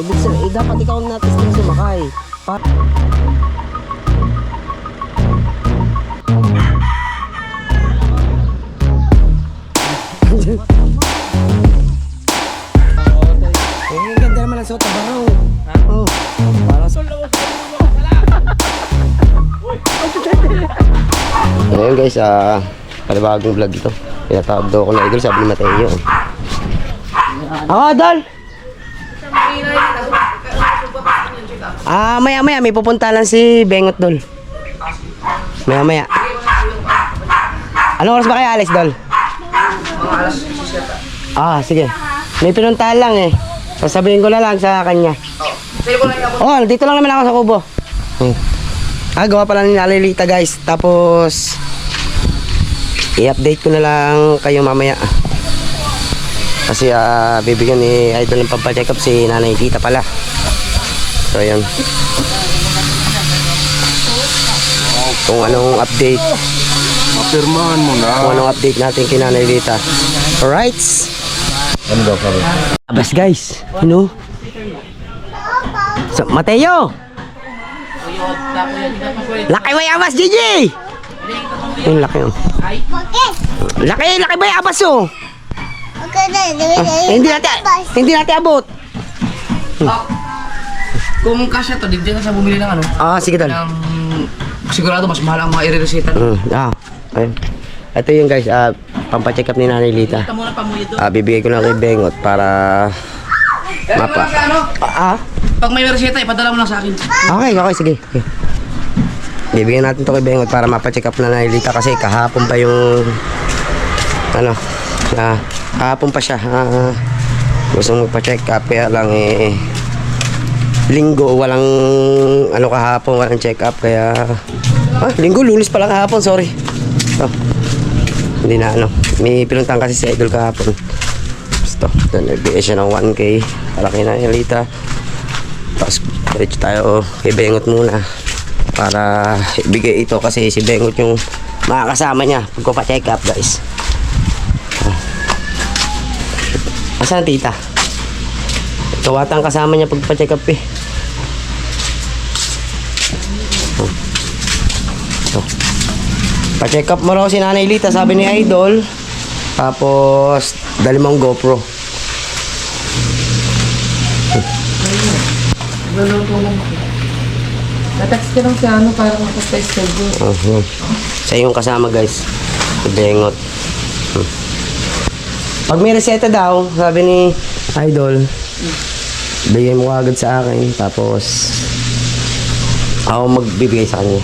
Ibig sabihin, dapat ikaw natin sila sumakay. Ang ganda naman ang suot na baraw. Oo. Ngayon guys, panibagong vlog ito. Pinatawag daw ako na idol, sabi ni Mateo. Dol! Maya may pupunta lang si Bengot, Dol. Maya. Anong oras ba kayo alis, Dol? Mga alas 7. Sige. May pinuntahan lang eh. Sasabihin ko na lang sa kanya. Sa'yo ko lang iabot. Dito lang naman ako sa kubo. Gawa pala ni Nalilita guys. Tapos i-update ko na lang kayo mamaya. Kasi bibigyan ni Idol ng pampacheck up si Nanay Lita pala. So yun. Kung anong update. Mapirmahan mo na. Kung anong update natin kay Nanay Lita. Alright. Ano daw kami? Abas guys. So, Mateo! Laki ba yung abas, Gigi? Yung laki oh. Laki ba yung abas oh? Hindi natin abot. Kung kasya to, di ka sa bumili ng ano? Sige tol. Sigurado mas mahal ang mga i-reseta. Ayun. Ito yung guys, pampacheck up ni Nanay Lita. Ito muna pamuyo doon. Bibigay ko na kay Bengot para mapa. Pag may reseta, ipadala mo lang sa akin. Okay, sige. Bibigyan natin to kay Bengot para mapacheck up na Nanay Lita kasi kahapon pa yung kahapon pa siya. Gusto magpa-check up kaya lang linggo walang kahapon walang check up kaya linggo lunes pa lang kahapon, sorry. Hindi na may pinuntahan kasi si Idol kahapon. Gusto nagbigay siya ng 1K para kay Nanay Lita. Tapos diretso tayo kay Bengot muna para ibigay ito kasi si Bengot yung makakasama niya pagpa-check up guys. Asan tita? Ito ata ang kasama niya pagpa-check up eh. Pa-check up mo raw si Nanay Lita, sabi ni Idol. Tapos dali mong GoPro. Luluto lang ako. Natext ka lang sa para makapag-test ko. Sa iyong kasama guys, si Bengot. Pag may reseta daw, sabi ni Idol, bigay mo agad sa akin. Tapos ako magbibigay sa kanya.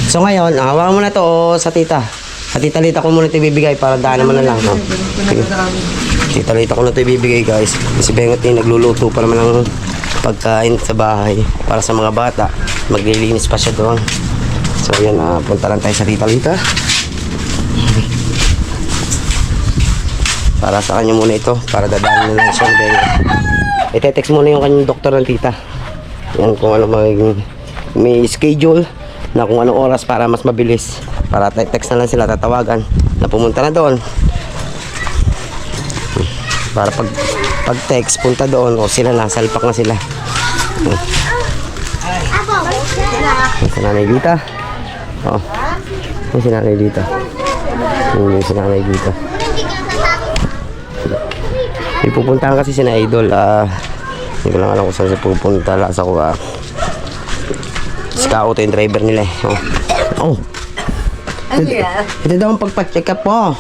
So ngayon, hawakan mo na to sa tita. Sa tita Lita ko muna ito ibibigay para daan naman na lang. Sige. Tita Lita ko na ito ibibigay guys. Si Bengot nagluluto pa naman ng pagkain sa bahay para sa mga bata. Maglilinis pa siya doon. So yan, punta lang tayo sa tita Lita. Para sa kanya muna ito, para dadaan na lang siya ng Bengot. Ite-text muna yung kanyang doktor ng tita. Yan kung ano may schedule na kung anong oras para mas mabilis. Para text na lang sila, tatawagan na pumunta na doon. Para pag text, punta doon o sila na, salpak na sila. Si Nanay Lita. Si Nanay Lita. Si Nanay Lita. May pupuntahan kasi si Idol. Hindi ko lang alam kung saan siya pupunta. Lasa ko scout yung driver nila eh. Ito daw ang pagpa-check up mo.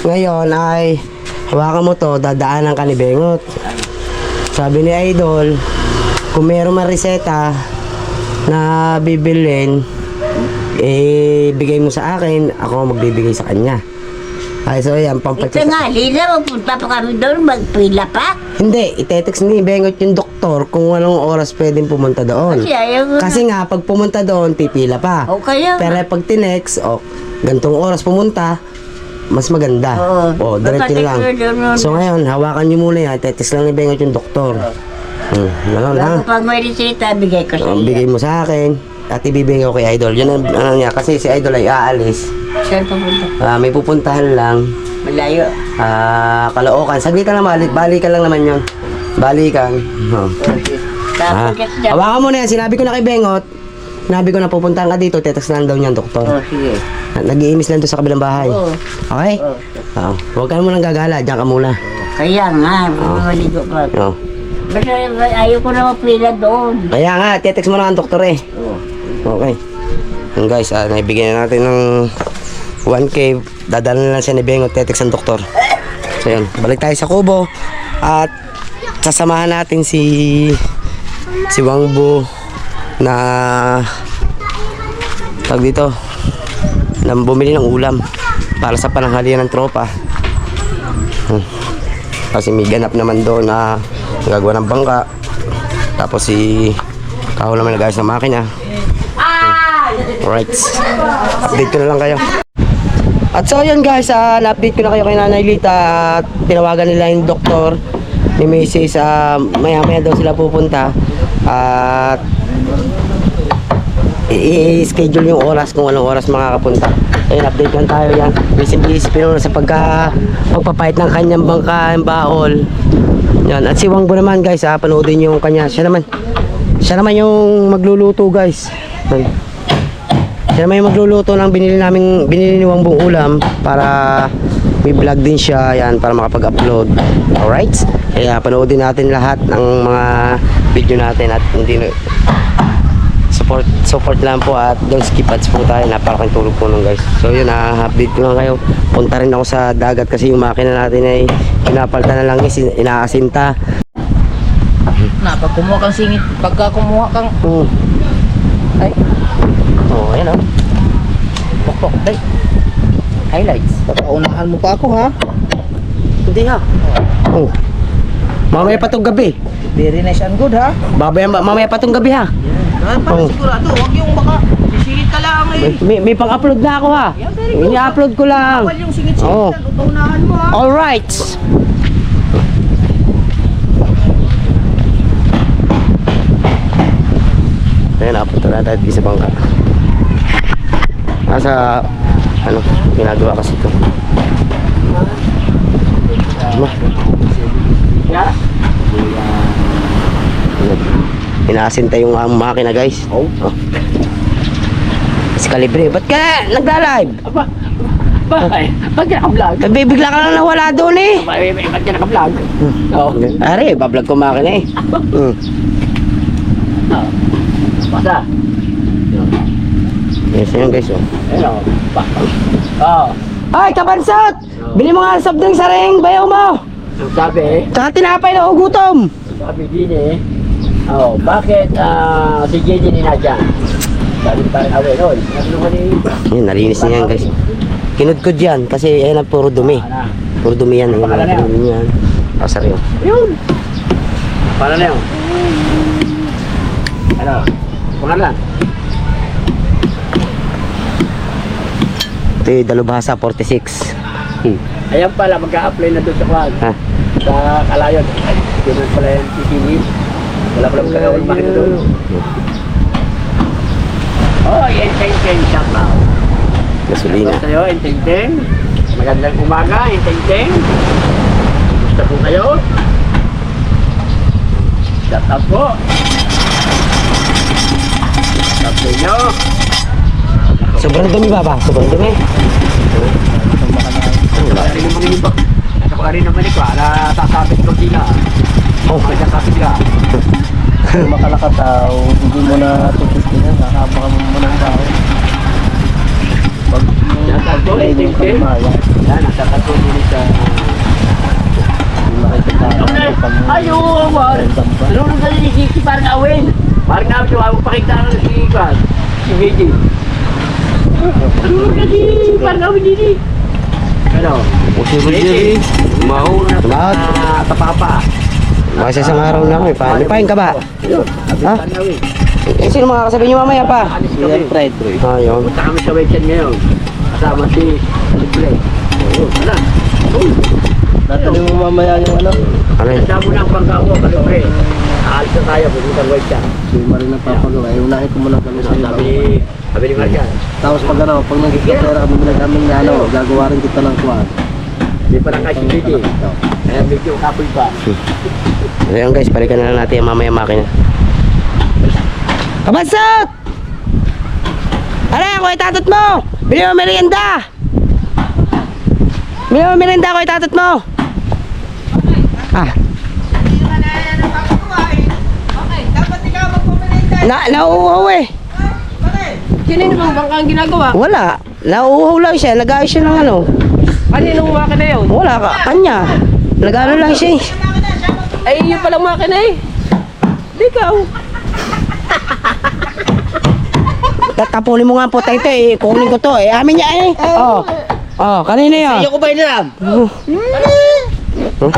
Ngayon ay hawakan mo to, dadaanan ka ni Bengot. Sabi ni Idol, kung meron man reseta na bibilin, bigay mo sa akin, ako magbibigay sa kanya. So yan, pampacheck up. Ito nga, Lila, magpunta pa kami doon, magpila pa. Hindi, itetext ni Bengot yung doktor kung anong oras pwedeng pumunta doon. Kasi nga, pag pumunta doon, pipila pa. Okay. Pero pag tinext, gantong oras pumunta, mas maganda. Diretso lang. So ngayon, hawakan nyo muna yan. Itetext lang ni Bengot yung doktor. Ganun ha. Pag may resita, bigay ko sa iyo. Bigay mo sa akin. At ibibigay ko kay Idol. Yun ang niya. Kasi si Idol ay aalis. Saan papunta? May pupuntahan lang. Malayo. Caloocan. Saglit lang naman. Balikan lang naman yun. Balikan. Oh. Ah. Tapos yan. Hawakan mo na yan. Sinabi ko na kay Bengot. Sinabi ko na pupuntahan ka dito. Tetext na lang daw niyan, doktor. Oh, sige. Nag-iimis lang doon sa kabilang bahay. Oo. Okay? Oh. Oo. Huwag ka na munang gagala. Diyan ka muna. Kaya nga, bumaligo pa. Oo. Basta ayaw ko na mapila doon. Kaya nga, tetext mo na ang doktor eh. Oh. Okay. Yun guys, naibigyan na natin ng 1K. Dadala na lang siya ni Bengot. Tetext ang doktor. So yun, balik tayo sa kubo. At sasamahan natin si Wangbo na tag dito na bumili ng ulam para sa pananghalian ng tropa. Kasi may ganap naman doon na gagawa ng bangka. Tapos si Kahol naman nag-ayos ng makina. Alright, update ko na lang kayo. At so yun guys, na-update ko na kayo kay Nanay Lita. At tinawagan nila yung doktor ni Mrs. Maya-maya daw sila pupunta. At i-schedule yung oras kung anong oras makakapunta. Ayun, update lang tayo yan. Busy pero sa pagpapahit ng kanyang bangka, yung bahol. Yan. At si Wangbo naman guys, panoodin yung kanya. Siya naman yung magluluto guys. Yan. Siya naman yung magluluto ng binili ni Wangbong ulam para may vlog din siya yan para makapag-upload. Alright? Kaya panoodin natin lahat ng mga video natin at hindi na support lang po at don't skip ads po tayo. Napakaking tulog po nung guys. So yun, update ko lang kayo. Punta rin ako sa dagat kasi yung makina natin ay pinapalta na lang inaasinta. Pag kumuha kang singit, pagka kumuha kang... Ay, Oh, ayan o. pokpok, day. Highlights. Papaunahan mo pa ako, ha? Hindi ha. Oh. Mamaya pa tong gabi. Very nice and good, ha? Mamaya pa tong gabi ha. Para Oh. sigurado, huwag yung baka sisingit ka lang, eh. May pang-upload na ako ha. Yan, very good. Ini-upload ko lang. Bawal yung singit-singit Oo. yan. Paunahan mo, ha? Alright. Ayan, napunta na tayo sa bangka. Nasa, ginagawa kasi ito. Inaasinta yung makina guys. Oh. Si Calibre, ba't ka nagla-live? Bakit? Ba't ka naka-vlog? Nagbibigla ka lang nawala doon eh. Ba't ka naka-vlog? Oo. Ari, bablog ko makina eh. Basta. Yes, yun guys oh. Hello. Oo. Ay, kabansat! Bili mo nga soft drink sa ring, bayaw mo! Sabi, Tsaka tinapay na ugutom! sabi din eh. Oh, bakit si JJ ni Nadja? Sabi parang away nun. Sabi naman eh. Yun, nalinis niya yan guys. Kinudkod yan kasi ayan na puro dumi. Puro dumi yan. Yung mga dumi yan. Pasar yun. Yun. Paano na yun? Ano? Pangalan? Ito yung Dalubhasa 46. Ayan pala, magka-apply na doon sa kwan. Ha? Sa Kalayon. Yun pala yung titini. Wala pala magkagawin makina doon. Oh, Enteng-teng shop now. Gasolina. Gusto kayo, Enteng-teng. Magandang umaga, Enteng-teng. Gusto po kayo? Shut up po. Shut up po inyo. Sobrang dumi ba? Sobrang dumi. Wala rin naman yung iba. Nasa ko rin naman ikaw. Sasabit ko sila. Oh. Sasabit ka. Kung makalakataw, hindi mo na tutusin yan. Nakabaka mo ng tao. Pag Shut up po, Enteng-teng. Yan, nasa minutes sa... Ayaw, war. Ano nang galing ni Kiki parang awin? Parang na ako pakita ng si Kwan. Si Vidi. Ano nang galing parang awin din. Ano? si Roger, Mahal na Mahal. tapapa. Mga sa isang araw na kami. Lipahin ka ba? Ha? Parang awin. Eh, sino mga kasabi niyo mamaya pa? Alis kami. Ah, yun. Punta kami sa weekend ngayon. Kasama si Libre. Ano? Tatanungin mo mamaya yung ano. Ano yun? Tanda mo na ang pangkawa, Libre. Aalis na tayo, pupunta ng weekend. Si Marie na papagawa. Ay, unahin ko muna kami sa Sabi ni Marjan. Tapos pag ano, pag nagkikapera kami na kami na ano, gagawa rin kita ng kuwan. Di pa na kasi Vidi. Ayan, medyo kapoy pa. Ayan guys, balikan na lang natin yung mamaya makina. Kabansot! Ano yan, kuya tatot mo? Bili mo merienda! Bili mo merienda, kuya tatot mo! Ah. Nauuhaw eh. Kanino bang bangkang ginagawa? Wala. Nauuhaw lang siya. Nag-ayos siya ng ano. Kaninong makina yun? Wala ka. Kanya. Nag-ano lang siya eh. Ay, yun palang makina eh. Di ikaw. Tatapulin mo nga po tayo ito eh. Kukunin ko to eh. Amin niya eh. Oh. Oh, kanina yun. Iyo ko ba iniram? Oh. Huh?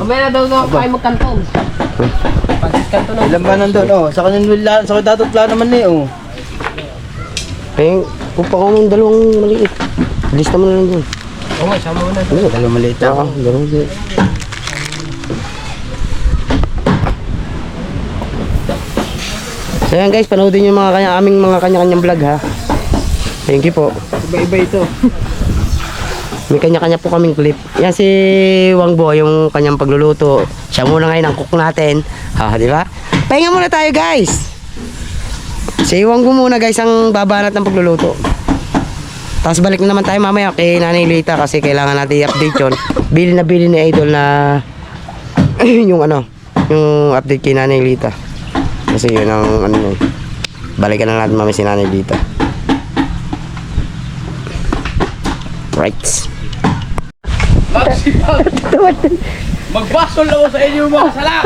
Mamaya na daw kayo magkanton. Kanton ng Ilan ba nandun? Oh, sa kanyang datot plan naman eh. Oh. Eh, kupa ko ng dalawang maliit. Lista mo na lang dun. Oo nga, sama mo na. Ano? Dalawang maliit Oo, dalawang maliit. So yan guys, panoodin yung mga aming mga kanya-kanyang vlog ha. Thank you po. Iba-iba ito. May kanya-kanya po kaming clip. Yan si Wangbo, yung kanyang pagluluto. Siya muna ngayon ang cook natin. Ha, di ba? Pahinga muna tayo guys. Si Wangbo muna guys ang babanat ng pagluluto. Tapos balik na naman tayo mamaya kay Nanay Lita kasi kailangan natin i-update yun. Bili na bili ni Idol na yung ano, yung update kay Nanay Lita. Kasi yun ang ano yun. Balikan na natin mamaya si Nanay Lita. Right. Magbasol ako sa inyo mga salak!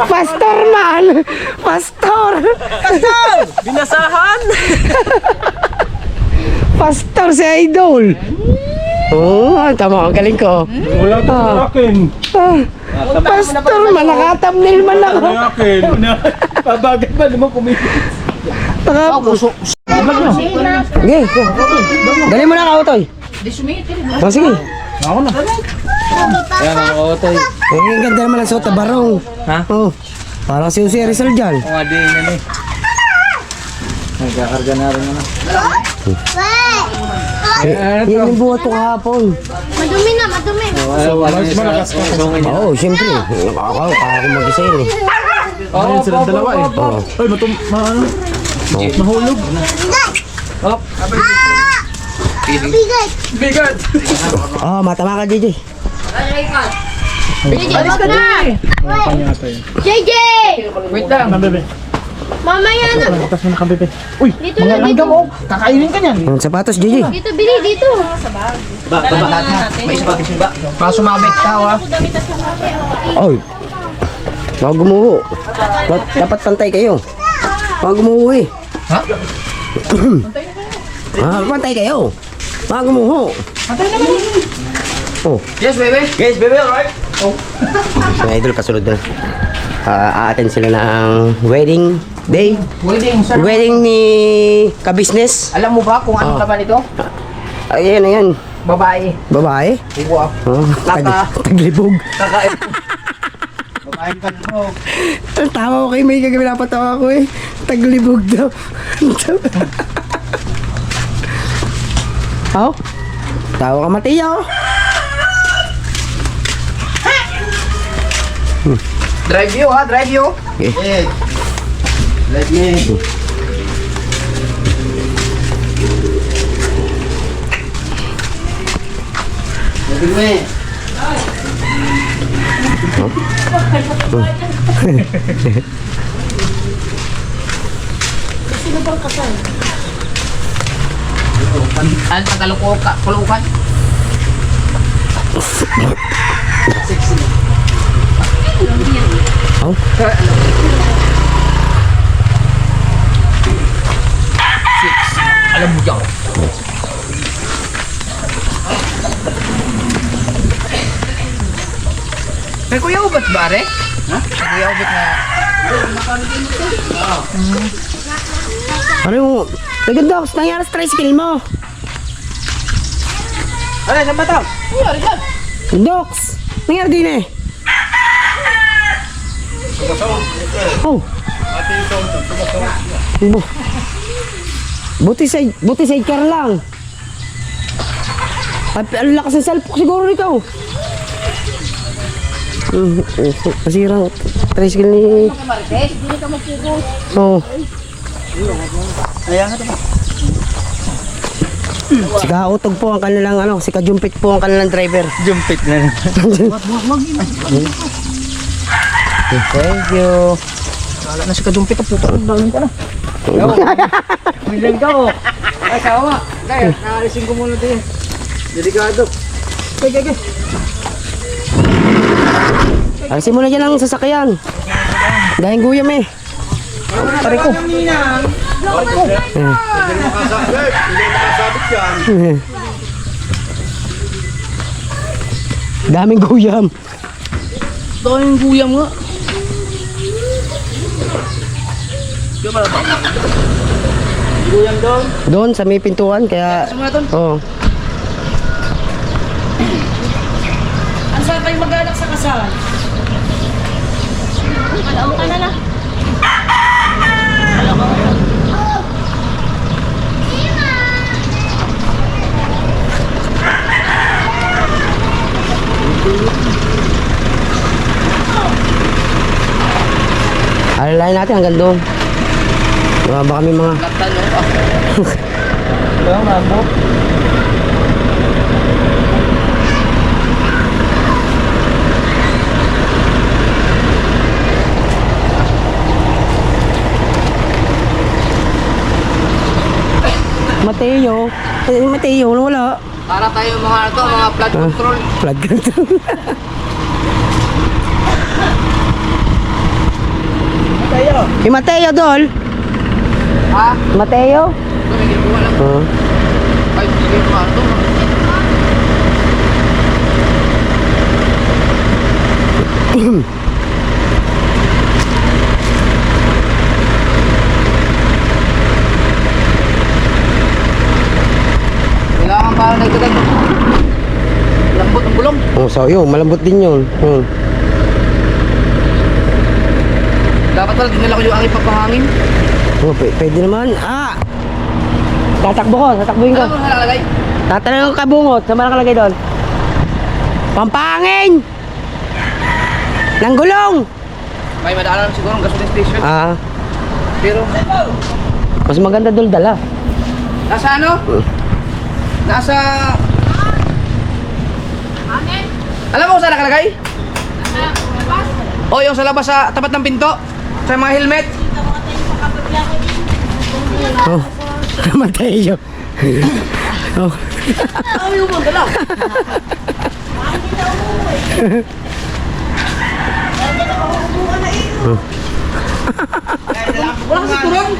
Pastor man! Pastor! Binasahan! Pastor si Idol! Oo, tama ang galing ko. Wala ito sa akin. Pastor man, nakatamnil man ako. Sa akin. Pabagay ba naman kumili? Sige, dali mo na ka, Otoy. Oh, sige. Ako na. Yan ang otoy. Ang ganda naman ang suot, barong. Ha? Oh, parang si Jose Rizal dyan. Kung adi na ni. Nagkakarga na rin na. Yan yung buhat ko kahapon. Madumi na, madumi. Malakas ka. Oo, siyempre. Ako, kaya ko mag-isa yun eh. Ayun silang dalawa eh. Oo. Ay, ano? Mahulog. Bigat! Oh, matama ka, JJ. Alis ka na! JJ! Wait lang. Mamaya na. Bukas mo na kang bebe. Uy! Dito na, dito. Kakainin ka niyan. Ang sapatos, JJ. Dito, bili, dito. May isa ba ba? Para sumabit ka ha. Oy. Huwag gumuho. Dapat pantay kayo. Huwag gumuho eh. Ha? Pantay kayo. Huwag gumuho. Patay naman. Oh. Yes, baby! Yes, baby, alright? Mga idol, kasunod na. A-attend sila ng wedding day. Wedding ni ka-business. Alam mo ba kung anong laman ito? Ayan, ayan. Babae. Babae. Wow. Oh, taglibog. Babae ka mo. Ang tawa ko kay May kagabi napatawa ko eh. Taglibog daw. Oh? Tawa ka Mateo. Drive you ha, drive you. Yes. Let me. Let me. Ano ang kulukan? Oh? Alam mo yan. Kay Kuya Ubat ba, re? Ha? Kay Kuya Ubat na... Ano yung... Naganda, nangyari sa tricycle mo. Ano, saan ba ito? Docs! Nangyari din eh. Oh. Buti sidecar lang. Ay, ang lakas ng salpok siguro ikaw. Masirang tricycle ni... Oo. Si Kautog po ang kanilang ano, si Kajumpit po ang kanilang driver. Jumpit na. Thank you. Wala na si Kadumpit. Puto, ang dami ka na. Bilang ka oh. Ay, sawa. Dahil, nakalisin ko muna din. Delikado. Okay. Alisin mo na dyan ang sasakyan. Dahil guyam eh. Pare ko. Daming guyam. Ito yung guyam nga. Guyang doon. Doon sa may pintuan kaya... Oo. Ang saan kayo mag-anak sa kasal? Alam ka na na. Alalayan natin hanggang doon. Baka kami mga... Kaya mambo. Mateo. Mateo, wala. Para tayo mga ano to, mga flood control. Flood control. Si Mateo, Dol. Ha? Mateo. Ito, may ginagawa lang. Oo. Ay, hindi ko ano to. Kailangan parang nagdadag. Lambot ng gulong. Oh, so yun, malambot din yun. Dapat pala dinala ko yung aking pagpahangin. Oh, pwede naman. Ah! Tatakbo ko, tatakbuhin ko. Ano mo nakalagay? Tatanong ko kabungot. Saan ba nakalagay doon? Pampangin! Nang gulong! May madaanan siguro ng gasoline station. Ah, Pero, mas maganda Dol dala. nasa ano? Nasa... Alam mo kung saan nakalagay? O yung sa labas sa tapat ng pinto. Sa mga helmet. Oh, Mateo. Oh. Ay, yung mga dalaw. Wala kasi turong.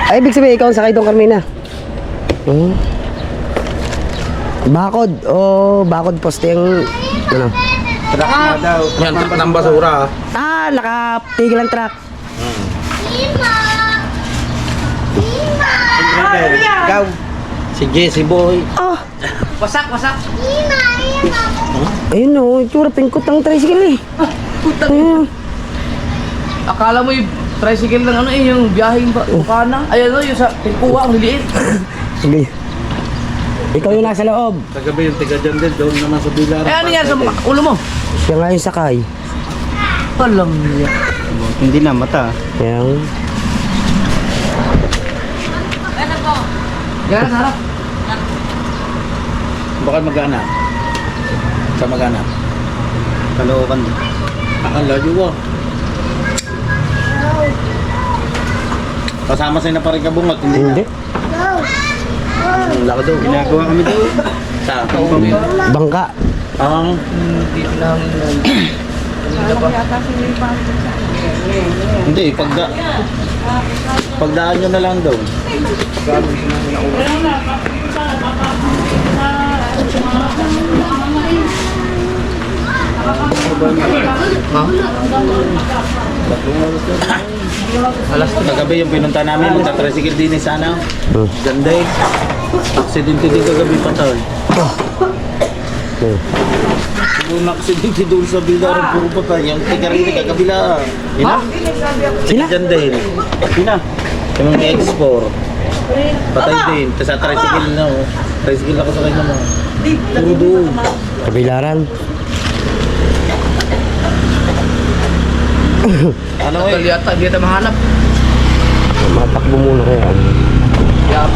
Ay, ibig sabihin ikaw ang sakay doon, Carmina. Bakod. Oh, bakod poste yung... Ano? Truck na daw. Yan, truck ng basura. Ah, nakatigil ang truck. Ikaw. Si Jesse Boy. Oh, Wasak. ayun o. Itsura, pingkot ang tricycle eh. Ayun. Akala mo yung tricycle ng ano eh, yung biyaheng Bukana. Ay ano, yung sa Pilpuwa, ang liliit. Sige. Ikaw yung nasa loob. Kagabi yung tiga dyan din. Doon naman sa Bilar. Eh ano yan sa ulo mo? Siya nga yung sakay. Alam niya. Hindi na mata. Yan. Yan, sa harap. Baka mag-ana. Sa mag-ana. Kalookan. Ang layo ko. Kasama sa'yo na pa rin kabungot. Hindi. Ang laki daw. Ginagawa kami daw. Sa Bangka. ang hindi, pagdaan nyo na lang daw. Alas to. Kagabi yung pinunta namin, magta-tricycle din sana. Ganda eh. Aksidente din kagabi patay. Hmm. Kung aksidente doon sa bilarang puro patay, yung tigarili kagabila. Ina? Sila? Dyan din. Ina? Yung mga X4. Patay din. Tapos sa tricycle na oh. Tricycle ako sakay naman. Puro doon. Kabilaran. Ano Tagal eh? yata, hindi kita mahanap. Matakbo muna kaya. Yup.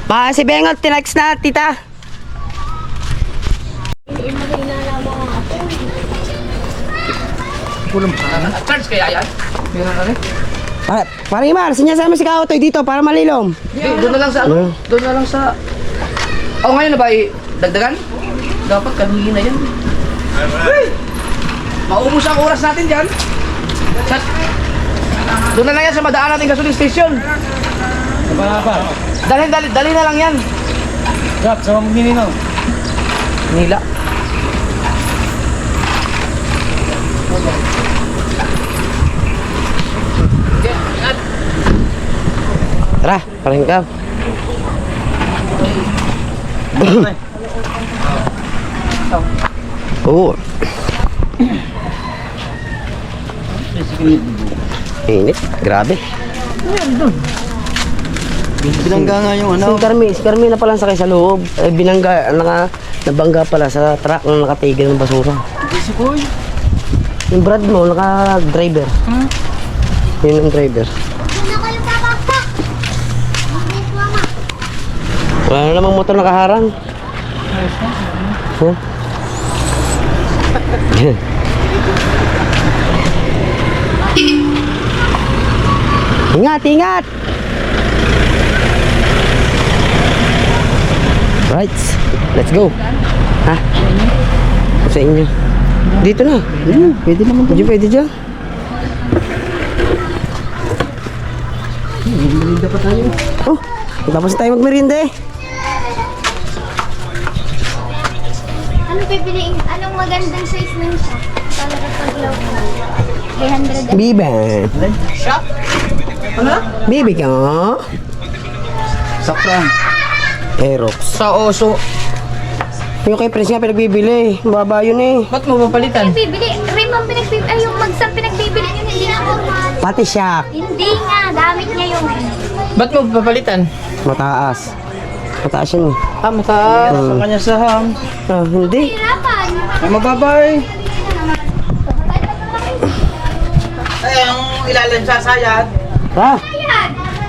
Pa, si Bengot, tinext na, tita. Charge kaya yan? Meron na rin? Parimar, sinyasama si Kautoy dito para malilom. Hindi, doon na lang sa ano? Doon na lang sa... Oh, ngayon na ba dagdagan? Dapat kanina yan. Maubos ang oras natin dyan. Doon na lang yan sa madaan nating gasoline station. Apa? Dali na lang yan. Kat, sama mo gininaw. Nila. Tara, paring ka. Oo. Init, grabe. Binangga nga yung Si Carmi na pala sakay sa loob. Eh, nabangga pala sa truck na nakatigil ng basura. Si Koy. Yung Brad mo, naka-driver. Yun ang driver. Ano kayo babaksak? Bilis, mama. Wala na namang motor nakaharang. Huh? Ingat, ingat! Right, let's go. Ha? Sa inyo. Dito na. Pwede naman. Pwede dyan. Merienda pa tayo. Oh, tapos tayo magmerienda eh. Ano pipiliin? Anong magandang size nun siya? Talaga paglaw ko. 300. Biba. Shop? Ano? Bibi ka. Sakran. Aerox. Sa oso. Yung kay Prince nga pinagbibili. Baba yun eh. Ba't mo papalitan? Bibili. Rim ang pinagbibili. Ay, yung magsang pinagbibili yun. Hindi na ako. Pati siya. Hindi nga. Gamit niya yung... Ba't mo papalitan? Mataas. Mataas yun eh. Ah, mataas. Sa kanya sa ham. Ah, hindi. Hirapan. Ay, mababay. Ay, ang ilalim sa sayad. Ha?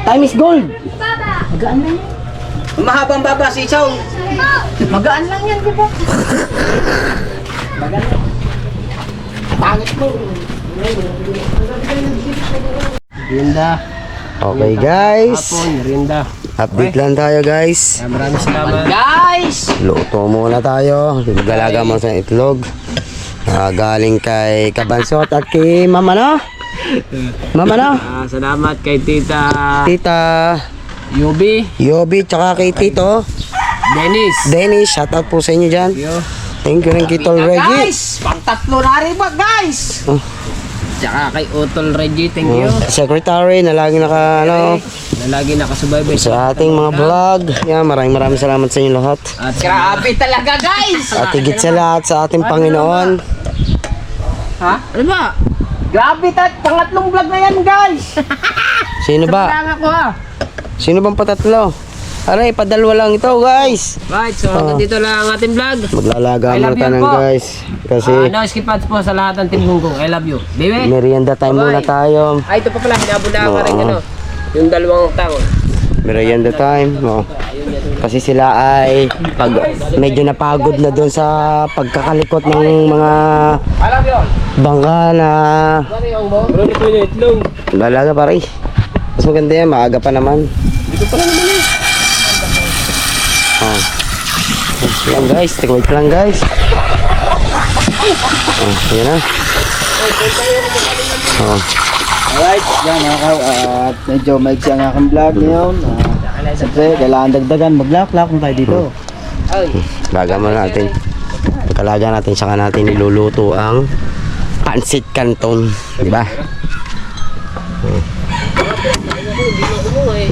Time is gold. Baba. Mahabang baba si Isaw. Magaan lang yan, di ba? Merinda. Okay guys. Merinda. Update lang tayo guys. Maraming salamat. Guys! Luto muna tayo. Galaga mo sa itlog. Galing kay Kabansot at kay Mama no? Mama no? Salamat kay Tita Tita Yubi. Yobi tsaka kay Tito Dennis, shoutout po sa inyo dyan. Thank you rin kay Tol Reggie. Guys! Pang-tatlo na rin ba, guys? Oh. Tsaka kay Utol Reggie, thank you. Secretary na lagi Na lagi nakasubaybay sa ating mga vlog. Yan, maraming salamat sa inyo lahat. At grabe talaga, guys! At higit sa lahat sa ating Panginoon. Ha? Ano ba? Grabe, pangatlong vlog na yan, guys! Sino ba? Kailangan ko, ha? Sino bang patatlo? Aray, padalwa lang ito guys. Right, so hanggang dito lang ang ating vlog. Maglalaga I love muna you tayo po. guys. Kasi No skip ads po sa lahat ng Team Gunggong. I love you. Baby! merienda time muna Bye-bye. tayo. Ay, ito pa pala, hinabula ka rin, Oo. ano? Yung dalawang tao. Merienda time. Oh. Kasi sila ay pag medyo napagod na doon sa pagkakalikot ng mga I love you! bangka na Ano yung mo? lalaga pare. Mas maganda yan, maaga pa naman. Dito pa naman eh. Oh. Yan guys, wait lang guys. Oh, yan na. Oh. Alright, yan mga kaw. Medyo maiksi ang aking vlog ngayon. Siyempre, kailangan dagdagan. Mag-lock-lock tayo dito. Ay, Laga muna natin. Pagkalaga natin, saka natin niluluto ang pancit canton, di ba?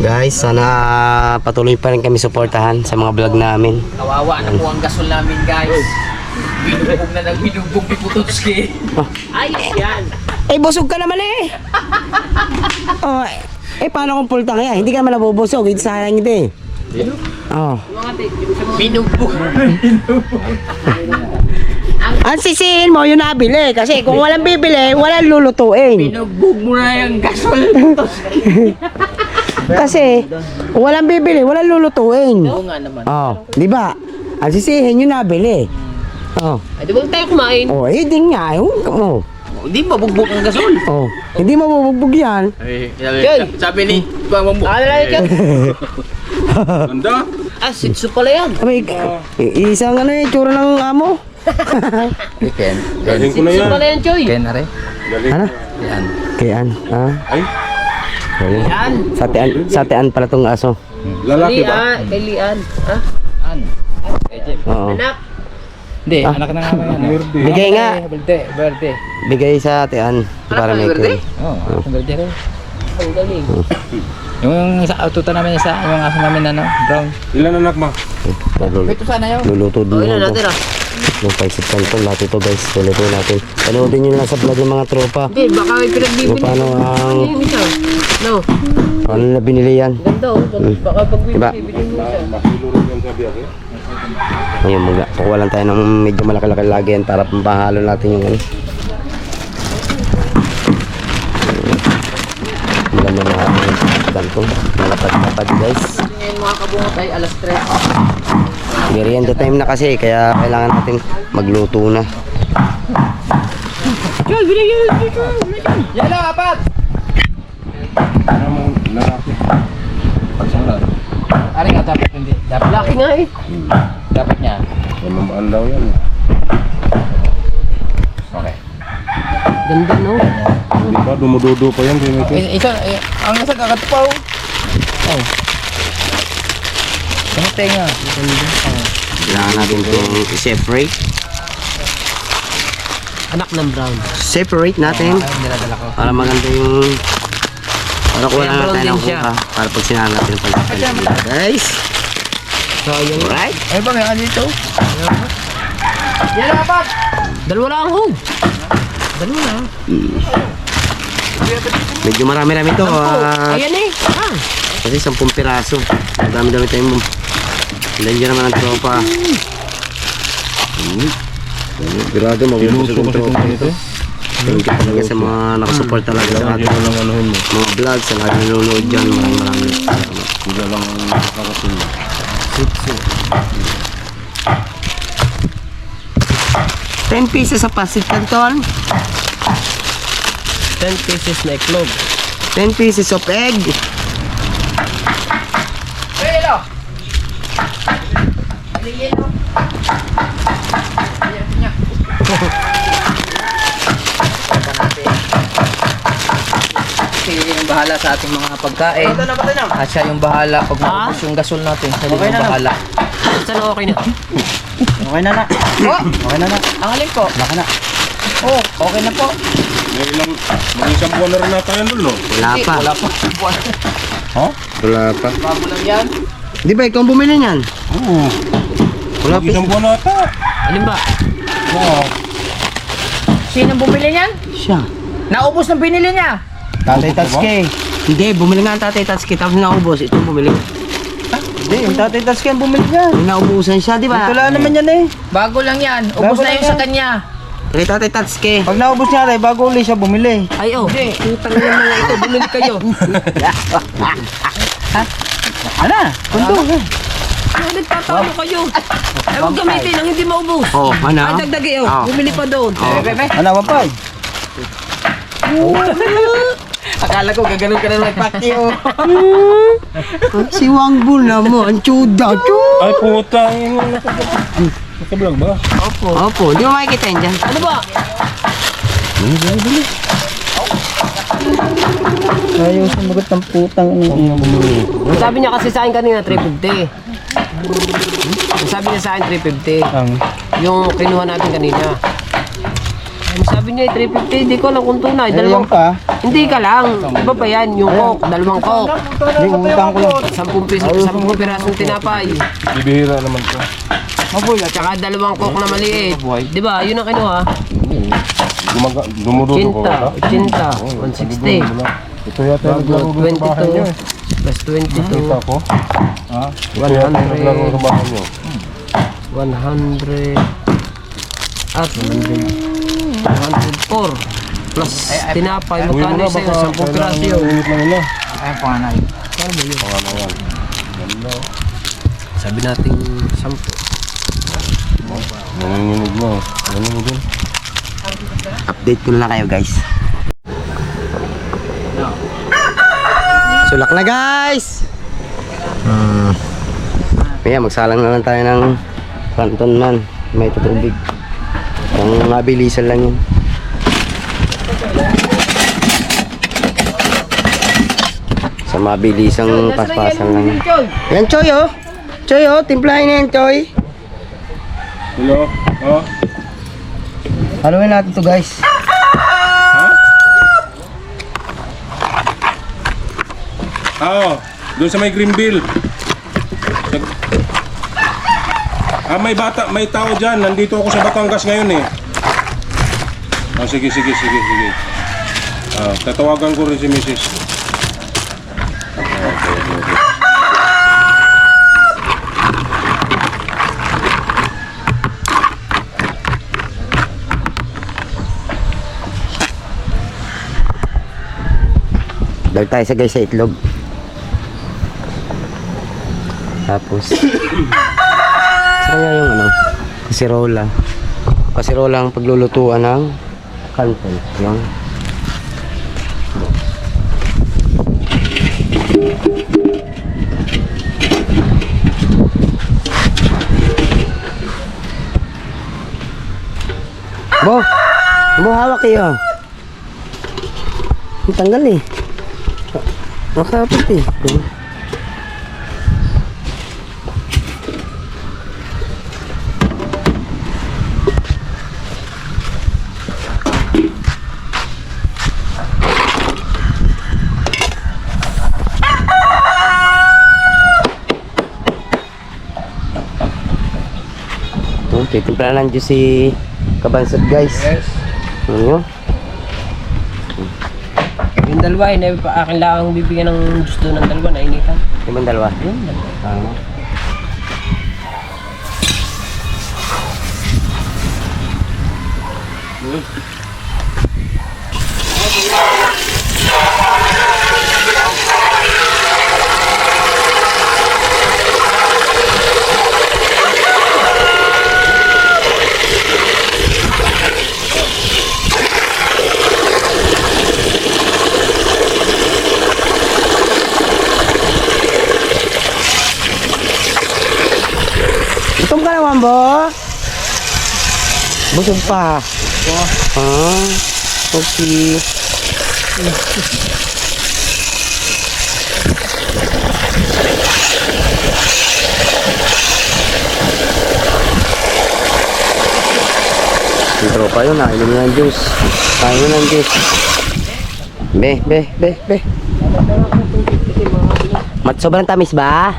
Guys, sana patuloy pa rin kami suportahan sa mga vlog namin. Kawawa na po ang gasol namin, guys. Binugbog na ng binugbog ni Putotski. Ayos yan. Eh, busog ka naman eh! Oh, paano kung full tank yan? Hindi ka naman nabubusog, hindi sayang ito eh. Oh. Binugbog. Ang sisihin mo yung nabili kasi kung walang bibili, walang lulutuin. Binugbog mo na yung gasol. Kasi kung walang bibili, walang lulutuin. Oo nga naman. Oh, di ba? Ang sisihin yung nabili. Oh. Ay, di ba tayo kumain? Oh, eh din nga. Oh. Di ba bugbog ang gasol? Oh. Hindi mabubugbog yan. Sabi ni Bang Bambu. Ano lang yun? Ganda. Ah, sitso pala yan. Abay, isang ano eh, tsura ng amo. Ken. Galing ko na Sitso yan. pala yan, Choy. Ken na rin. Galing. Ano? Yan. Kayan. Ah. Ay, Ayun. Yan. Satean pala tong aso. lalaki ba? Kay Lian. Ha? An. Oo. Anak. Hindi, anak na nga yan. Bigay nga. Berde. Bigay sa atean. Para may Verde? Oo, berde rin. Ang galing. Yung sa tuta namin yung aso namin brown. Ilan anak mo? Ito sana yun. Luluto din Okay na ako. natin ah. Yung paisip canton. Lahat ito guys. Luluto natin. Panoodin nyo lang sa vlog ng mga tropa. Hindi, baka may Kung pinagbibili. paano ang... Yung isa. No. Ano na binili yan. Ganda oh. Baka pag Diba? bibili mo isa. Makilo rin yan sabi ako. Ayun, kukuha lang tayo ng medyo malaki-laki lagi yan para pambahalo natin yung ano. Maganda na ating canton. Malapad-lapad guys. Ngayon mga kabungot ay alas 3. Merienda time na kasi kaya kailangan natin magluto na. Choy, binigyan mo. Yan lang, apat! Ano mo lalaki? Pagsunod. Ari nga, dapat hindi. Dapat Laki nga eh. Dapat niya. Mamaan daw yan. Okay. Ganda no. Hindi ba? Dumududo pa yan. Ang nasa kakatupaw. Oh. Ano tenga? Kailangan natin itong separate. Anak ng brown. Separate natin Ay, niladala ko. para maganda yung... Para kuha lang Brown natin din ng siya. kuha. Para pag sinahan natin yung pagkakas. Guys! Alright! Ay ba, may dito? Yan lang, apat! Dalawa lang ang hog. Dalawa lang. Medyo marami-rami ito. Ayan eh. Ah. Kasi 10 piraso. Dami-dami tayong... Ilan dyan naman ang tropa. Grado, magbubusog ang tropa ito. Thank you talaga sa mga nakasupport talaga sa ating mga vlog, sa lahat na nanonood dyan. Maraming salamat. Hindi lang ang nakakasunod. 10 pieces sa pasit canton. 10 pieces na iklog. 10 pieces of egg. Hello! Siya yung bahala sa ating mga pagkain. At siya yung bahala pag maubos yung gasol natin. Siya din yung bahala. Saan okay na? Okay na na. Oh! Okay na na. Ang alin po? Baka na. Oh, okay na po. May ilang, mga isang buwan na rin nata yan doon, no? Wala pa. Wala po. Wala pa. Bago lang yan. Di ba ikaw ang bumili niyan? Oo. Wala Mga pa. isang buwan nata. Alin ba? Oo. Sino bumili niyan? Siya. Naubos ng binili niya. Tatay Tatsuki. Hindi, bumili nga ang tatay Tatsuki. Tapos naubos. Ito ang bumili. Hindi, yung Tatay Tatsuki ang bumili yan. May naubusan siya, di ba? Wala naman yan eh. Bago lang yan. Ubos na yung sa kanya. Kay tatay Tatsuki. Pag naubos niya rin, bago ulit siya bumili. Ay oh. Putang na mga ito. Bumili kayo. Ano? Kundo. Ah, nagtatalo kayo. Ay, huwag gamitin ang hindi maubos. Oh, ano? Ay, dagdagi oh. Oh. Bumili pa doon. Oh. Ano ba pa? Akala ko gaganon ka na ng pakti oh. Si Wang Bul naman. Chuda. Ay, puta. Nakablog ba? Opo, di mo makikita yan dyan. Ano ba? Ayaw sumagot ng putang. Ang sabi niya kasi sa akin kanina 350. Ang sabi niya sa akin 350. Ang Yung kinuha natin kanina. Ang sabi niya 350, di ko alam kung tunay. Dalawang pa. Hindi ka lang. Iba pa yan, yung coke, dalawang coke. Hindi, utang ko lang. 10 pirasong tinapay. Bibihira naman to. At saka dalawang coke na maliit. Di ba? Yun ang kinuha. Dumududo 80, 160. Ito yata yung naglaro doon sa bahay niyo 22 plus 22. Kita ko. Ha? Ito yata yung naglaro sa bahay niyo. 100 at 104 plus tinapay. Magkano yung sa'yo? 10 piraso yun. Ay, panganay. Kano ba yun? Panganay. Sabi natin 10. Nanginginig mo. Nanginginig din. Update ko na kayo guys. Sulak na guys. Kaya magsalang na lang tayo ng kanton man. May tutubig. Ang mabilisan lang yun. Sa mabilisang paspasan lang yun. Yan Choy oh. Choy oh, timplahin na yan Choy. Hello? Oh? Haluin natin to guys. Doon sa may Greenville. May bata, may tao dyan. Nandito ako sa Batangas ngayon eh. Sige. Tatawagan ko rin si Mrs. Okay. Dahil tayo sa guys sa itlog. Tapos saan nga yung ano? Kasirola. Kasirola ang paglulutuan ng kanton. Yan. Bo! Bo, hawak kayo. Ang tanggal eh. Nakapit eh. Titimpla lang dyan si Kabansot guys. Yes. Ano? Yung dalawa, akin lang ang bibigyan ng gusto ng dalawa na initan. Yung dalawa? Yung dalawa. Gutom ka naman, Bo? Busog pa. Okay. Yung tropa yun, inom na ng juice. Kain mo ng juice. Be. Sobrang tamis ba?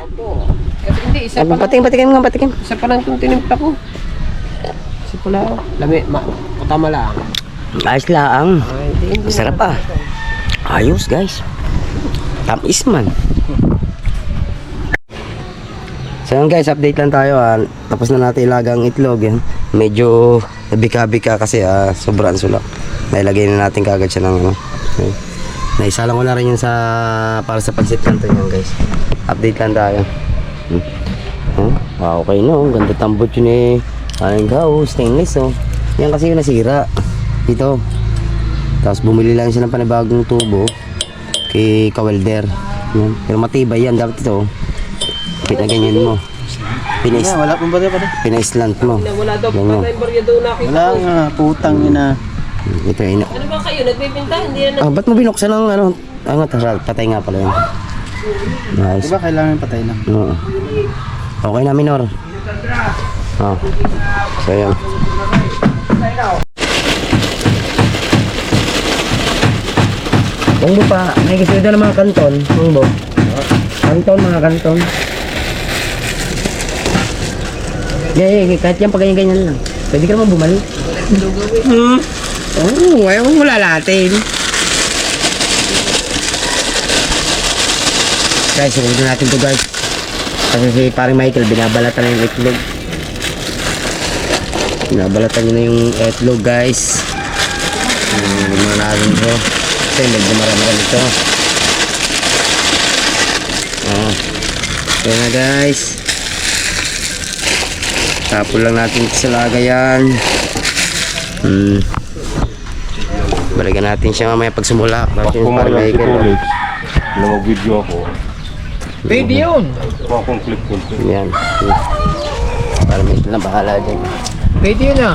Kasi hindi, isa pa lang. Patikim. Isa pa lang itong tinimpla ko. Isa pa lang. Lami, tama lang. Ayos lang. Ay, hindi. Sarap ah. Ayos guys. Tamis man. So yun guys, update lang tayo ah. Tapos na natin ilagang itlog yan. Medyo nabika-bika kasi sobrang sulak. Nailagay na natin kagad siya ng ano. Okay. Naisalang ko na rin yun sa para sa pansit kanto yan guys. Update lang tayo. Okay no, ganda tambot yun eh. Aling kao, stainless oh. Yan kasi yung nasira. Ito. Tapos bumili lang siya ng panibagong tubo kay Kawelder. Yan. Pero matibay yan, dapat ito. Pinaganyan mo. Wala pong bari pa rin. Pina-islant mo. Wala daw Ganyan. pa tayong barya daw nakita. Wala nga, putang ina. Ito yun. Ano ba kayo? Nagbibinta? Hindi yan. Ba't mo binuksan ng ano? Angat, patay nga pala yan. Nice. Diba kailangan patay na? Oo. Okay na, Minor. Oh. So, yan. Bungbo pa, may gusto doon ng mga kanton. Bungbo. Kanton, mga kanton. Kahit yan, pag ganyan-ganyan lang. Pwede ka naman bumalik. Oo, ayaw mong wala natin. Guys, sukunin natin to guys. Kasi si paring Michael, binabalatan na yung itlog. Binabalatan niya na yung itlog guys. Mga natin to. Kasi medyo marami ito. Kaya na guys. Tapon lang natin sa lagayan. Balikan natin siya mamaya pag sumula. Kung Paring malam si Michael. Kulit, na mag-video ako. Pwede yun. Kuha akong clip ko. Yan. Para may na bahala dyan. Pwede yun ah.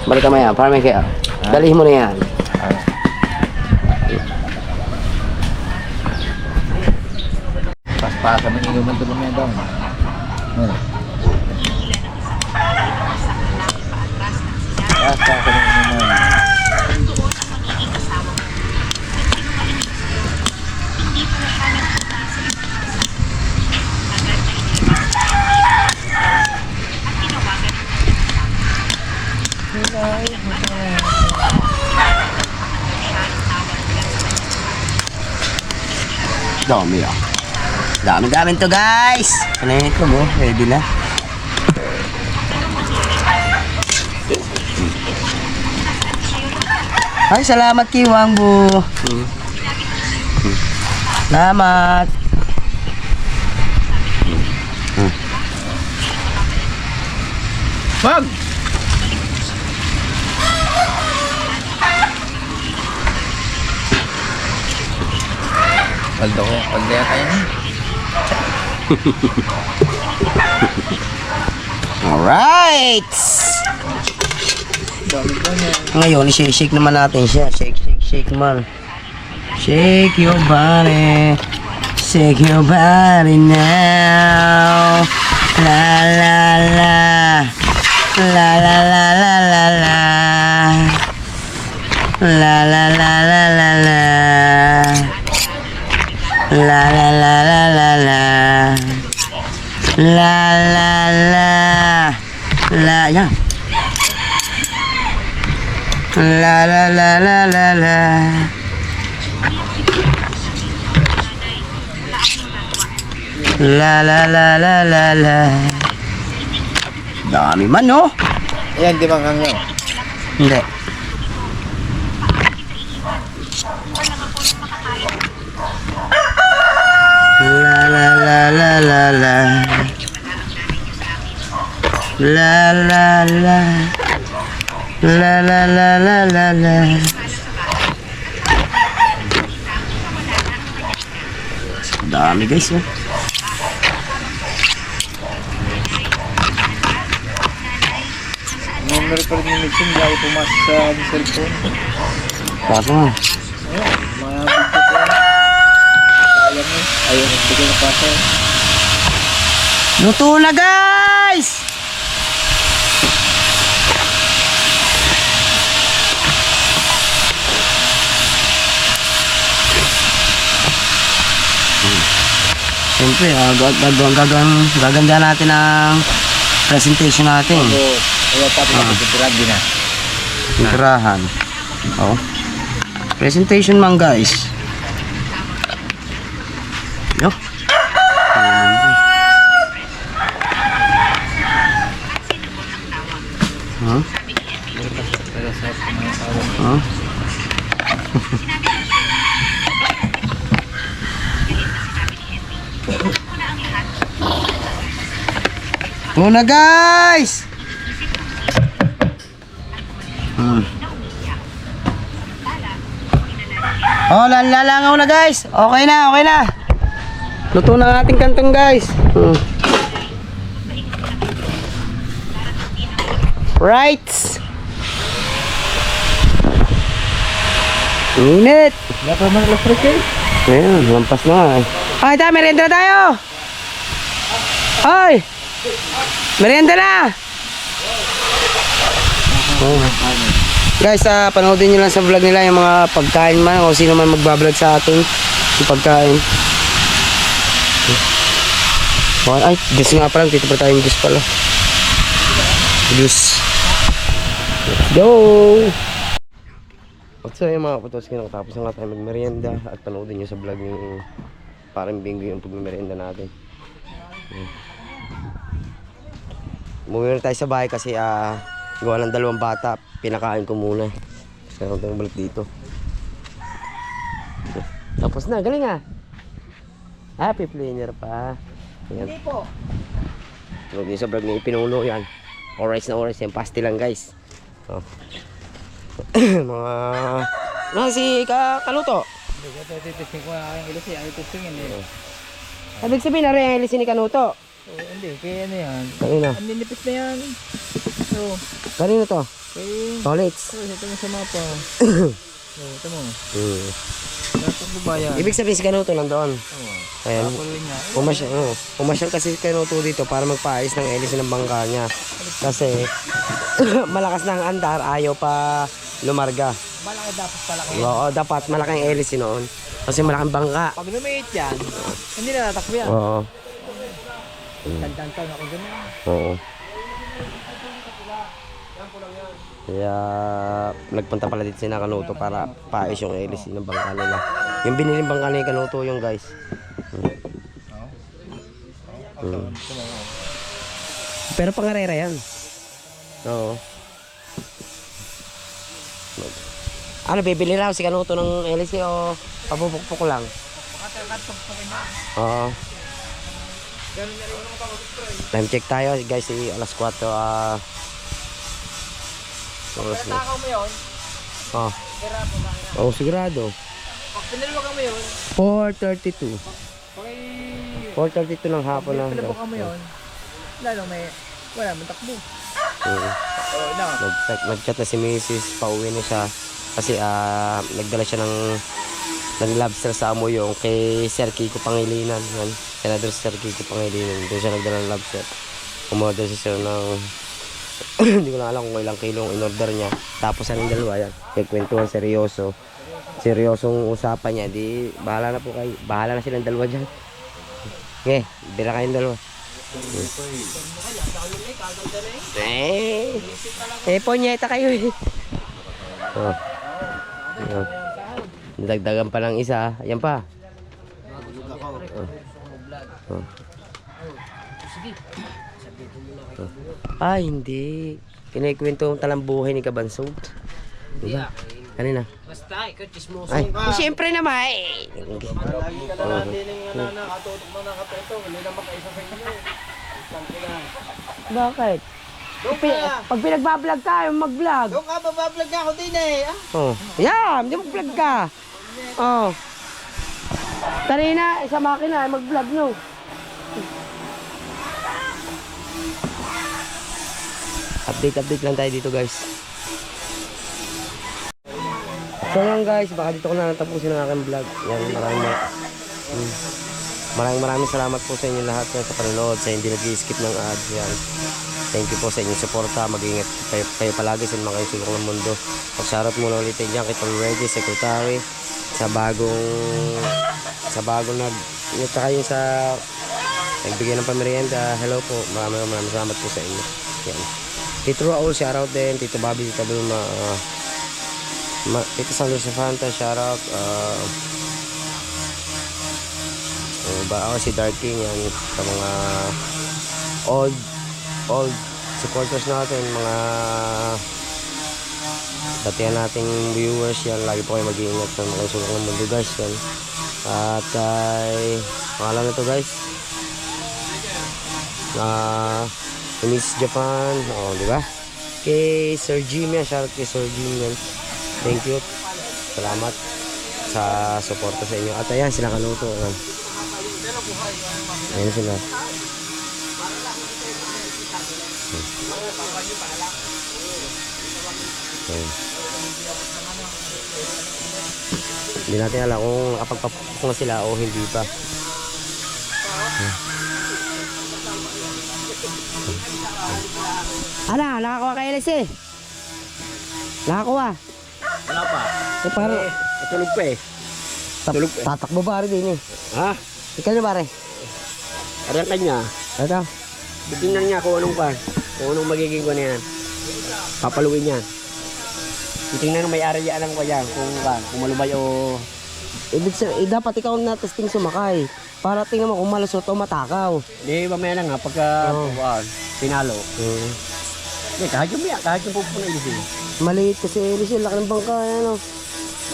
Balik ka maya, para may kaya. Dalihin mo na yan. Paspasan mo inuman ito lumaya daw. Paspasan mo inuman. Dami ah. Dami to guys. Ano yun ito mo? Ready na. Ay, salamat Kiwang bu. Salamat. Wag! Paldo ko. Paldo yata yun. Alright. Ngayon, i-shake naman natin siya. Shake naman. Shake your body. Shake your body now. La la la. La la la la la la. La la la la la la. La la la la la la. La la la. La yan. La la la la la la. La la la la la la. Dami man no? Ayan, di ba kang yun? Hindi. La la la la la la. La la la. La la la la la la. Dami guys oh. Number pa rin yung mixing, bago pumasok sa cellphone. Kaso nga. Mga video ko. Alam mo, ayaw nagbigay na pasa. Luto na guys! Siyempre, gaganda natin ang presentation natin. So, ayaw pa pinagkikirad din na. Tirahan. Oh. Presentation man guys. Yo. Huh? Huh? Una guys. Oh, lalangaw na guys. Okay na, okay na. Luto na ang ating kantong guys. Right. Init. Wala pa man lang fresh eh. Ayan, lampas na. Ay, tayo, merienda na tayo! Hoy! Merienda na! Oh. Guys, panoodin nyo lang sa vlog nila yung mga pagkain man o sino man magbablog sa atin yung pagkain. Okay, ay, juice nga pala. Dito pa tayong juice pala. Juice. Let's go! At so yung mga kaputos, kinakatapos na nga tayo magmerienda at panoodin nyo sa vlog yung parang bingo yung pagmerienda natin. Umuwi na tayo sa bahay kasi gawa ng 2 bata, pinakain ko muna. Kaya ako tayong balik dito. Tapos na, galing ah. Happy planner pa. Ayan. Hindi po. Tulog niyo sa vlog niya, pinuno yan. Oras na oras yan, pasti lang guys. Oh. Mga... Ano si Kaluto? Titisting ko na aking ilis, ayaw titistingin eh. Sabig sabihin na rin ang ilisin ni Kanuto. Oo, hindi, kaya ano yan. Kanina? Ang ninipis na yan. Oo. Kanina to? Kaya... Tolits. Oo, ito mo sa mapa. Oo, ito mo. Dapat bubayan. Ibig sabihin si Kanuto nandoon. Oo. Ayan. Pumasyal kasi si Kanuto dito para magpaayos ng ilisin ng bangka niya. Kasi malakas na ang andar, ayaw pa lumarga. Malaki dapat pala kayo. Oo, dapat malaking ilisin noon. Kasi malaking bangka. Pag lumiit yan, hindi na natakbo yan. Oo. Tandang-taon ako ganun. Oo. Kaya nagpunta pala dito si Kanuto para paayos yung ilisin ng bangka nila. Yung biniling bangka ni Kanuto yung guys. Pero pangarera yan. Oo. Ano, bibili lang si Kanuto ng LC o papupukpuk lang? Oo. Time check tayo guys, alas 4. Oras na. Takaw mo yun, Oh. Oh, sigurado. pag pinalwagan mo yun, 4:32. pag 4:32 ng hapon lang. pinalwagan mo yun, lalo may, wala man takbo. Oo. Oo, na. Nag-chat na si Mrs. Pauwi na siya kasi nagdala siya ng lobster sa Amoyong kay Sir Kiko Pangilinan. Yan. Senador Sir Kiko Pangilinan. Doon siya nagdala ng lobster. Umorder si Sir ng hindi ko na alam kung ilang kilong in-order niya. Tapos anong dalawa yan. Kwentuhan seryoso. Seryosong usapan niya. Di bahala na po kayo. Bahala na silang dalawa dyan. Bira kayong dalawa. Ponyeta kayo eh. Oh. Oh. Dagdagan pa ng isa. Ayan pa. Oh. Oh. Ay, hindi. Kinikwento ang talambuhay ni Kabansog. Diba? Kanina. Basta, ikaw chismoso. Ay, siyempre naman eh. Lagi ka na natin yung nakatutok mo nakatutok, hindi na makaisa sa inyo. Bakit? Pag pinagbablog ka, mag-vlog. Doon ka, babablog nga ako din eh. Oh. Yeah, hindi mag-vlog ka. Oh. Kanina, sa makina, mag-vlog no. Update lang tayo dito guys. So lang guys, baka dito ko na natapusin ang aking vlog. Yan, maraming salamat po sa inyo lahat sa panonood, sa hindi nag-i-skip ng ads. Yan. Thank you po sa inyong suporta. Mag-ingat kayo palagi sa mga kayong sulok ng mundo. Pag-shoutout muna ulit dyan kay Tom Reggie, Secretary, sa bagong tsaka yung sa nagbigay ng pamerienda. Hello po, maraming salamat po sa inyo. Yan. Tito Raul, shoutout din. Tito Bobby, Tito Bulma, Tito Sandro Safanta, shoutout. Ako si Dark King, yan, sa mga old supporters natin, mga datihan nating viewers, yan, lagi po kayo mag-iingat sa mga sulok ng mundo guys, yan. At kay pangalan na to guys, Miss Japan, di ba? Kay Sir Jim yan, shoutout kay Sir Jim yan. Thank you. Salamat sa suporta sa inyo. At ayan, sila Kanuto. Ayan sila. Hindi natin alam kung nakapagpapapok na sila o hindi pa. Ano, nakakuha kay LS eh. Nakakuha. Wala pa. Eh, parang Natulog pa eh. Tulog pa eh. tatakbo pare din eh. Ha? Ikaw na pare. Parang kanya. Ito. Titingnan niya kung anong pan. Kung anong magiging ko na yan. Papaluin yan. Titingnan ng may-ari yan ang kaya. Kung malubay o... Ibig sabihin, dapat ikaw na testing sumakay. Para tingnan mo kung malusot o matakaw. Hindi, mamaya na nga. Pagka pinalo. Hindi, kahit yung biya. Kahit yung pupunay din. Maliit kasi LS yun. Laki ng bangka. Ano.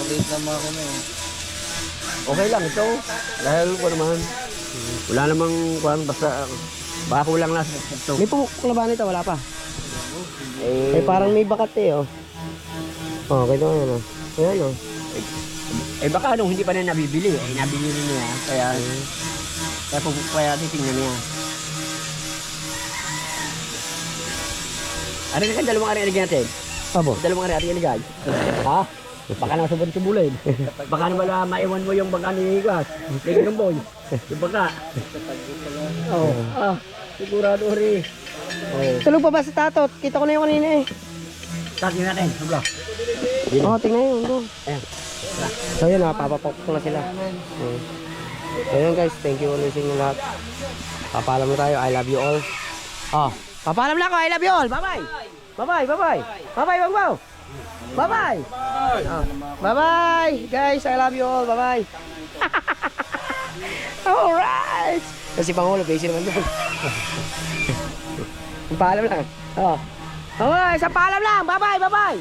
Maliit naman ako na eh. Okay lang ito. Dahil ko naman. Wala namang kuhan. Basta... Baka kulang na sa ito. May pumukok na ba nito? Wala pa. Eh, parang may bakat eh, oh. Oh, kaya naman, oh. Ayan, oh. Baka nung hindi pa na nabibili. Nabili rin niya. Kaya titingnan niya. Ano na kan dalawang ari-ari natin? Abo. Dalawang ari-ari ligay. Ha? Baka na subon-subulin. Baka naman na maiwan mo yung baka ni Higas. Lagi ng boy. Yung baka. Sigurado rin. Tulog pa ba sa tatot? Kita ko na yung kanina eh. Tingnan natin. Sabla. Oh, tingnan yun. Doon. Ayan. So yun, papapok na sila. Ayun guys, thank you ulit sa inyo lahat. Papalam na tayo, I love you all. Oh, papalam na ako, I love you all. Bye-bye. Bye-bye, bye-bye. Bye-bye, Bangbaw. Bye-bye. Oh, bye-bye. Guys, I love you all. Bye-bye. Alright. Kasi Pangulo, busy naman doon. Paalam lang. Oh. Okay, isang paalam lang. Bye-bye, bye-bye.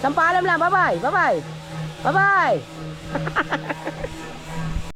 Isang paalam lang. Bye-bye, bye-bye. Bye-bye.